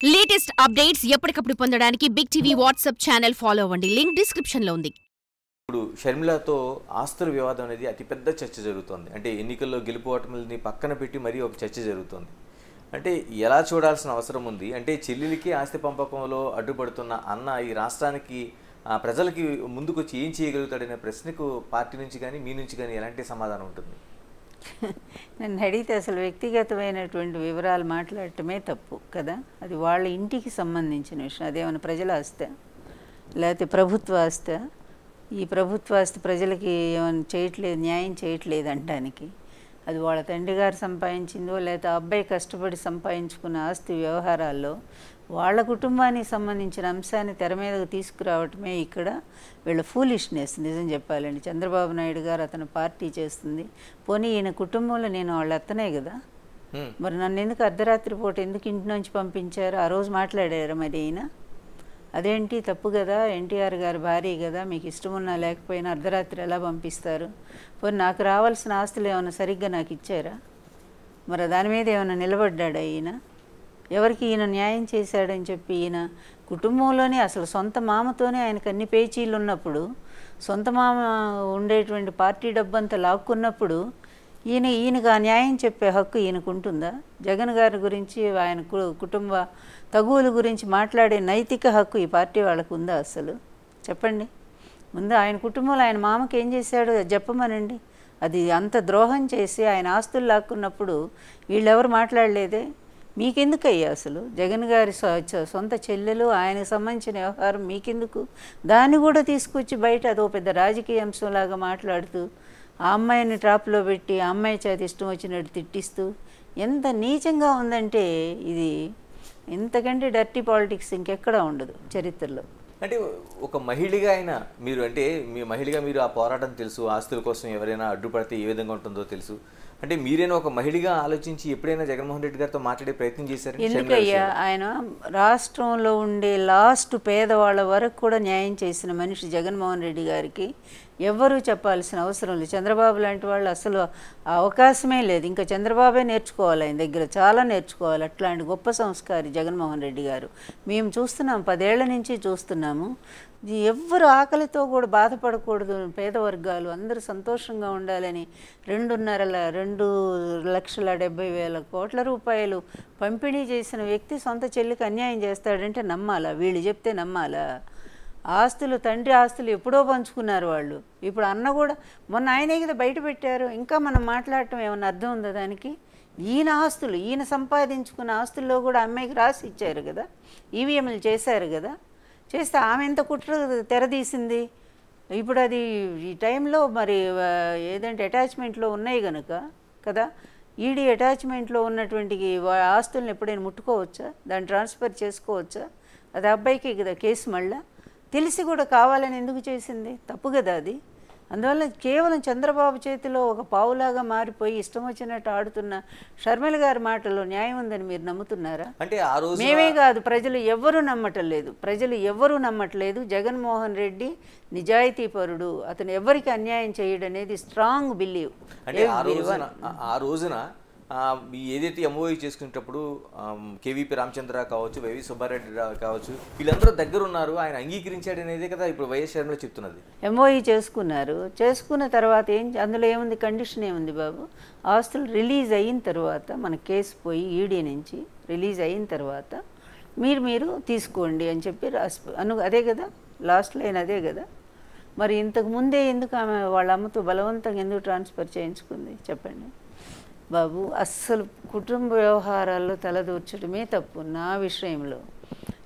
Latest updates ఎప్పటికప్పుడు పొందడానికి Big TV WhatsApp channel follow అవ్వండి. లింక్ డిస్క్రిప్షన్ లో ఉంది. ఇప్పుడు షర్మిలతో ఆస్తుల వివాదం అనేది అతిపెద్ద చర్చ జరుగుతోంది. అంటే ఎన్నికల్లో గెలుపు ఓటములని పక్కన పెట్టి మరీ ఒక చర్చ జరుగుతోంది. అంటే ఎలా చూడాల్సిన అవసరం ఉంది? అంటే చెల్లెలికి ఆస్తి పంపకంలో అడ్డుపడుతున్న అన్న ఈ రాష్ట్రానికి ప్రజలకి ముందుకొచ్చి ఏం చేయగలుగుతాడనే ప్రశ్నకు పార్టీ నుంచి కానీ మీ నుంచి కానీ ఎలాంటి సమాధానం ఉంటుంది? నన్ను అడిగితే అసలు వ్యక్తిగతమైనటువంటి వివరాలు మాట్లాడటమే తప్పు కదా. అది వాళ్ళ ఇంటికి సంబంధించిన విషయం. అదేమైనా ప్రజల ఆస్తి లేకపోతే ప్రభుత్వ ఆస్తి? ఈ ప్రభుత్వ ఆస్తి ప్రజలకి ఏమైనా చేయట్లేదు, న్యాయం చేయట్లేదు అనడానికి. అది వాళ్ళ తండ్రి గారు సంపాదించిందో లేకపోతే అబ్బాయి కష్టపడి సంపాదించుకున్న ఆస్తి వ్యవహారాల్లో వాళ్ళ కుటుంబానికి సంబంధించిన అంశాన్ని తెర మీదకు తీసుకురావటమే ఇక్కడ వీళ్ళ ఫూలిష్నెస్. నిజం చెప్పాలండి, చంద్రబాబు నాయుడు గారు అతను పార్టీ చేస్తుంది. పోనీ ఈయన కుటుంబంలో నేను వాళ్ళ అత్తనే కదా, మరి నన్ను ఎందుకు అర్ధరాత్రి పూట ఎందుకు ఇంటి నుంచి పంపించారు? ఆ రోజు మాట్లాడారు మరి ఈయన. అదేంటి తప్పు కదా, ఎన్టీఆర్ గారి భార్య కదా, మీకు ఇష్టం ఉన్నా లేకపోయినా అర్ధరాత్రి ఎలా పంపిస్తారు? పోనీ నాకు రావాల్సిన ఆస్తులు ఏమైనా సరిగ్గా నాకు ఇచ్చారా? మరి దాని మీద ఏమైనా నిలబడ్డాడా ఈయన? ఎవరికి ఈయన న్యాయం చేశాడని చెప్పి ఈయన కుటుంబంలోనే అసలు సొంత మామతోనే ఆయనకు అన్ని పేచీలు ఉన్నప్పుడు, సొంత మామ ఉండేటువంటి పార్టీ డబ్బంతా లాక్కున్నప్పుడు ఈయనకు ఆ న్యాయం చెప్పే హక్కు ఈయనకు ఉంటుందా? జగన్ గారి గురించి ఆయన కుటుంబ తగువుల గురించి మాట్లాడే నైతిక హక్కు ఈ పార్టీ వాళ్ళకు ఉందా అసలు? చెప్పండి. ముందు ఆయన కుటుంబంలో ఆయన మామకి ఏం చేశాడో చెప్పమనండి. అది అంత ద్రోహం చేసి ఆయన ఆస్తులు లాక్కున్నప్పుడు వీళ్ళెవరు మాట్లాడలేదే? మీకెందుకయ్యా అసలు? జగన్ గారి సొంత చెల్లెలు, ఆయనకు సంబంధించిన వ్యవహారం మీకెందుకు? దాన్ని కూడా తీసుకొచ్చి బయట అదో పెద్ద రాజకీయ అంశంలాగా మాట్లాడుతూ ఆ అమ్మాయిని ట్రాప్లో పెట్టి ఆ అమ్మాయి చేత ఇష్టం వచ్చినట్టు తిట్టిస్తూ ఎంత నీచంగా ఉందంటే ఇది ఇంతకంటే డర్టీ పాలిటిక్స్ ఇంకెక్కడా ఉండదు చరిత్రలో. అంటే ఒక మహిళగా అయినా మీరు, అంటే మీ మహిళగా మీరు ఆ పోరాటం తెలుసు, ఆస్తుల కోసం ఎవరైనా అడ్డుపడితే ఏ విధంగా ఉంటుందో తెలుసు. అంటే మీరైనా ఒక మహిళగా ఆలోచించి ఎప్పుడైనా జగన్మోహన్ రెడ్డి గారితో మాట్లాడే ప్రయత్నం చేశారు? ఎందుకయ్యా, ఆయన రాష్ట్రంలో ఉండే లాస్ట్ పేదవాళ్ళ వరకు కూడా న్యాయం చేసిన మనిషి జగన్మోహన్ రెడ్డి గారికి ఎవ్వరూ చెప్పాల్సిన అవసరం లేదు. చంద్రబాబు లాంటి వాళ్ళు అసలు అవకాశమే లేదు. ఇంకా చంద్రబాబే నేర్చుకోవాలి, ఆయన దగ్గర చాలా నేర్చుకోవాలి. అట్లాంటి గొప్ప సంస్కారి జగన్మోహన్ రెడ్డి గారు. మేము చూస్తున్నాం, 10 ఏళ్ల నుంచి చూస్తున్నాము. ఎవ్వరు ఆకలితో కూడా బాధపడకూడదు, పేద వర్గాలు అందరూ సంతోషంగా ఉండాలని 2,70,000 కోట్ల రూపాయలు పంపిణీ చేసిన వ్యక్తి సొంత చెల్లికి అన్యాయం చేస్తాడంటే నమ్మాలా? వీళ్ళు చెప్తే నమ్మాలా? ఆస్తులు, తండ్రి ఆస్తులు ఎప్పుడో పంచుకున్నారు వాళ్ళు. ఇప్పుడు అన్న కూడా మొన్న ఆయనే కదా బయట పెట్టారు. ఇంకా మనం మాట్లాడటం ఏమన్నా అర్థం ఉందా దానికి? ఈయన ఆస్తులు, ఈయన సంపాదించుకున్న ఆస్తుల్లో కూడా అమ్మాయికి రాసి ఇచ్చారు కదా, ఈవీఎంలు చేశారు కదా. చేస్తే ఆమె ఎంత కుట్ర తెరదీసింది. ఇప్పుడు అది ఈ టైంలో మరి ఏదంటే అటాచ్మెంట్లో ఉన్నాయి కనుక కదా, ఈడీ అటాచ్మెంట్లో ఉన్నటువంటి ఆస్తులను ఎప్పుడైనా ముట్టుకోవచ్చా? దాన్ని ట్రాన్స్ఫర్ చేసుకోవచ్చా? అది అబ్బాయికి కదా కేసు. మళ్ళా తెలిసి కూడా కావాలని ఎందుకు చేసింది? తప్పు కదా అది. అందువల్ల కేవలం చంద్రబాబు చేతిలో ఒక పావులాగా మారిపోయి ఇష్టం వచ్చినట్టు ఆడుతున్న షర్మిల గారి మాటల్లో న్యాయం ఉందని మీరు నమ్ముతున్నారా? అంటే ఆ రోజు మేమే కాదు, ప్రజలు ఎవ్వరూ నమ్మటం లేదు. ప్రజలు ఎవ్వరూ నమ్మట్లేదు. జగన్మోహన్ రెడ్డి నిజాయితీపరుడు, అతను ఎవరికి అన్యాయం చేయడనేది స్ట్రాంగ్ బిలీవ్. అంటే ఆ రోజున ఏదైతే ఎంఓయూ చేసుకునేటప్పుడు కేవీపీ రామచంద్ర కావచ్చు, వైవి సుబ్బారెడ్డి కావచ్చు, వీళ్ళందరూ దగ్గర ఉన్నారు, ఆయన అంగీకరించాడు అనేది కదా ఇప్పుడు వైఎస్ షర్మిల చెప్తున్నది. ఎంఓయూ చేసుకున్నారు. చేసుకున్న తర్వాత అందులో ఏముంది? కండిషన్ ఏముంది బాబు? ఆస్తులు రిలీజ్ అయిన తర్వాత, మన కేసు పోయి ఈడీ నుంచి రిలీజ్ అయిన తర్వాత మీరు తీసుకోండి అని చెప్పి అదే కదా లాస్ట్ లైన్, అదే కదా. మరి ఇంతకు ముందే ఎందుకు ఆమె వాళ్ళ అమ్మతో బలవంతంగా ఎందుకు ట్రాన్స్ఫర్ చేయించుకుంది చెప్పండి బాబు? అస్సలు కుటుంబ వ్యవహారాల్లో తలదూర్చడమే తప్పు నా విషయంలో.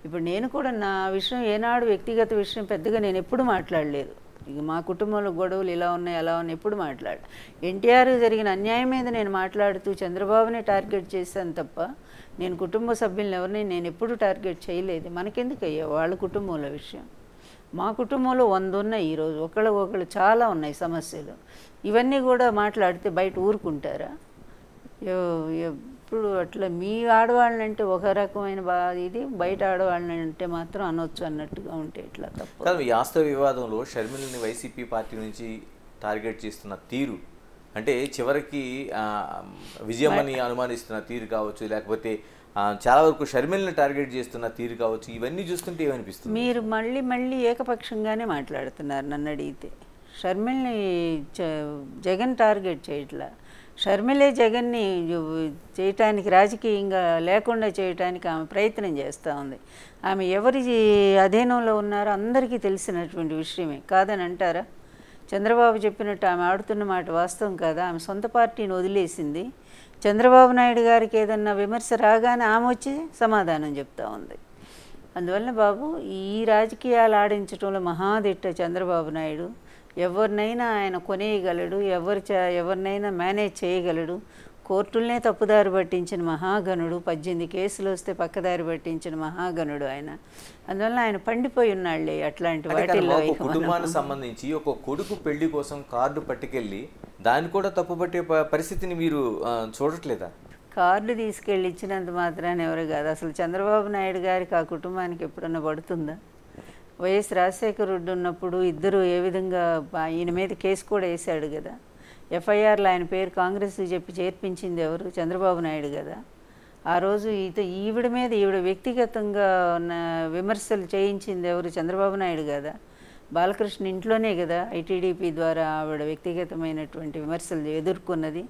ఇప్పుడు నేను కూడా నా విషయం ఏనాడు వ్యక్తిగత విషయం పెద్దగా నేను ఎప్పుడు మాట్లాడలేదు. ఇక మా కుటుంబంలో గొడవలు ఇలా ఉన్నాయి అలా ఉన్నాయి ఎప్పుడు మాట్లాడు. ఎన్టీఆర్ జరిగిన అన్యాయం మీద నేను మాట్లాడుతూ చంద్రబాబునే టార్గెట్ చేశాను తప్ప నేను కుటుంబ సభ్యులను ఎవరిని నేను ఎప్పుడు టార్గెట్ చేయలేదు. మనకెందుకయ్యా వాళ్ళ కుటుంబంలో విషయం? మా కుటుంబంలో 100 ఉన్నాయి ఈరోజు, ఒకళ్ళు చాలా ఉన్నాయి సమస్యలు. ఇవన్నీ కూడా మాట్లాడితే బయట ఊరుకుంటారా? ఎప్పుడు అట్లా మీ ఆడవాళ్ళంటే ఒక రకమైన ఇది, బయట ఆడవాళ్ళంటే మాత్రం అనొచ్చు అన్నట్టుగా ఉంటే ఇట్లా తప్పు. ఈ ఆస్తి వివాదంలో షర్మిలని వైసీపీ పార్టీ నుంచి టార్గెట్ చేస్తున్న తీరు, అంటే చివరికి విజయమని అనుమానిస్తున్న తీరు కావచ్చు, లేకపోతే చాలా వరకు షర్మిలని టార్గెట్ చేస్తున్న తీరు కావచ్చు, ఇవన్నీ చూస్తుంటే ఏమనిపిస్తుంది? మీరు మళ్ళీ మళ్ళీ ఏకపక్షంగానే మాట్లాడుతున్నారు. నన్ను అడిగితే షర్మిల్ని జగన్ టార్గెట్ చేయట్లా. షర్మిలే జగన్ని చేయటానికి, రాజకీయంగా లేకుండా చేయటానికి ఆమె ప్రయత్నం చేస్తూ ఉంది. ఆమె ఎవరి అధీనంలో ఉన్నారో అందరికీ తెలిసినటువంటి విషయమే, కాదని అంటారా? చంద్రబాబు చెప్పినట్టు ఆమె ఆడుతున్న మాట వాస్తవం కాదా? ఆమె సొంత పార్టీని వదిలేసింది. చంద్రబాబు నాయుడు గారికి ఏదన్నా విమర్శ రాగానే ఆమె వచ్చి సమాధానం చెప్తా ఉంది. అందువల్ల బాబు, ఈ రాజకీయాలు ఆడించడంలో మహాదిట్ట చంద్రబాబు నాయుడు. ఎవరినైనా ఆయన కొనేయగలడు, ఎవరినైనా మేనేజ్ చేయగలడు. కోర్టులనే తప్పుదారి పట్టించిన మహాగణుడు. 18 కేసులు వస్తే పక్కదారి పట్టించిన మహాగణుడు ఆయన. అందువల్ల ఆయన పండిపోయి ఉన్నాళ్ళే అట్లాంటి వాటిల్లో. కుటుంబానికి సంబంధించి ఒక కొడుకు పెళ్లి కోసం కార్డు పట్టుకెళ్ళి దాన్ని కూడా తప్పుపట్టే పరిస్థితిని మీరు చూడట్లేదా? కార్డు తీసుకెళ్ళి ఇచ్చినంత మాత్రాన్ని ఎవరు కాదు. అసలు చంద్రబాబు నాయుడు గారికి ఆ కుటుంబానికి ఎప్పుడన్నా పడుతుందా? వైఎస్ రాజశేఖర రెడ్డి ఉన్నప్పుడు ఇద్దరు ఏ విధంగా ఈయన మీద కేసు కూడా వేశాడు కదా. ఎఫ్ఐఆర్లో ఆయన పేరు కాంగ్రెస్కి చెప్పి చేర్పించింది ఎవరు? చంద్రబాబు నాయుడు కదా. ఆ రోజు ఈవిడ మీద వ్యక్తిగతంగా విమర్శలు చేయించింది ఎవరు? చంద్రబాబు నాయుడు కదా. బాలకృష్ణ ఇంట్లోనే కదా ఐటీడీపీ ద్వారా ఆవిడ వ్యక్తిగతమైనటువంటి విమర్శలు ఎదుర్కొన్నది.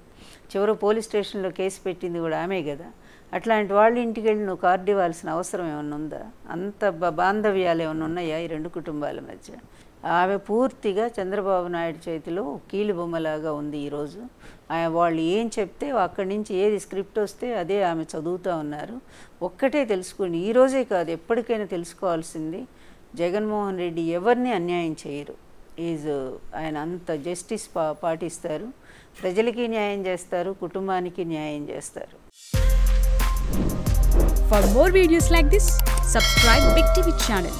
చివరి పోలీస్ స్టేషన్లో కేసు పెట్టింది కూడా ఆమె కదా. అట్లాంటి వాళ్ళ ఇంటికి వెళ్ళి నువ్వు కార్డు ఇవ్వాల్సిన అవసరం ఏమన్నా ఉందా? అంత బాంధవ్యాలు ఏమైనా ఉన్నాయా ఈ రెండు కుటుంబాల మధ్య? ఆమె పూర్తిగా చంద్రబాబు నాయుడు చేతిలో కీలు బొమ్మలాగా ఉంది ఈరోజు. వాళ్ళు ఏం చెప్తే అక్కడి నుంచి ఏది స్క్రిప్ట్ వస్తే అదే ఆమె చదువుతూ ఉన్నారు. ఒక్కటే తెలుసుకోండి, ఈరోజే కాదు ఎప్పటికైనా తెలుసుకోవాల్సింది, జగన్మోహన్ రెడ్డి ఎవరిని అన్యాయం చేయరు. ఆయన అంత జస్టిస్ పాటిస్తారు, ప్రజలకి న్యాయం చేస్తారు, కుటుంబానికి న్యాయం చేస్తారు. For more videos like this, subscribe Big TV channel.